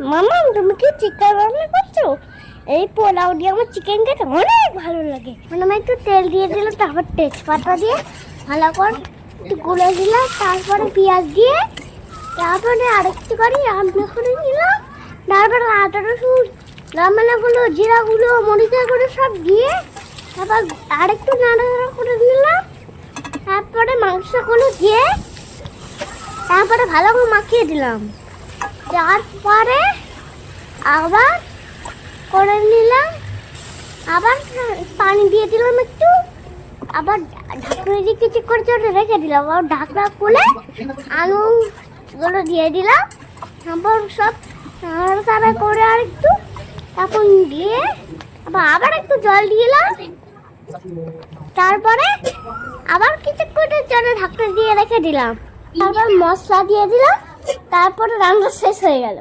মামা তুমি কি চিকেন রান্না করছো? এই পোলাও দিয়ে আমার চিকেন খেতে অনেক ভালো লাগে। মানে আমি একটু তেল দিয়ে দিলাম, তারপর তেজপাতা দিয়ে ভালো করে একটু গুলে দিলাম, তারপরে পেঁয়াজ দিয়ে, তারপরে আরেকটু করে রান্না করে নিলাম, তারপরে আদা রসুন লবণগুলো জিরাগুলো মরিচাগুলো সব দিয়ে তারপর আরেকটু নাড়াচাড়া করে নিলাম, তারপরে মাংসগুলো দিয়ে তারপরে ভালো করে মাখিয়ে দিলাম। তারপরে আবার করে নিলাম, আবার পানি দিয়ে দিলাম একটু, আবার ঢাকনা দিয়ে কিছু করে জন্য রেখে দিলাম। আবার ঢাকনা খুলে আলুগুলো দিয়ে দিলাম, তারপর সব নাড়াচাড়া করে আর একটু, তারপর দিয়ে আবার একটু জল দিলাম, তারপরে আবার কিছুক্ষণের জন্য ঢাকনা দিয়ে রেখে দিলাম, তারপর মশলা দিয়ে দিলাম, তারপরে রান্না শেষ হয়ে গেল।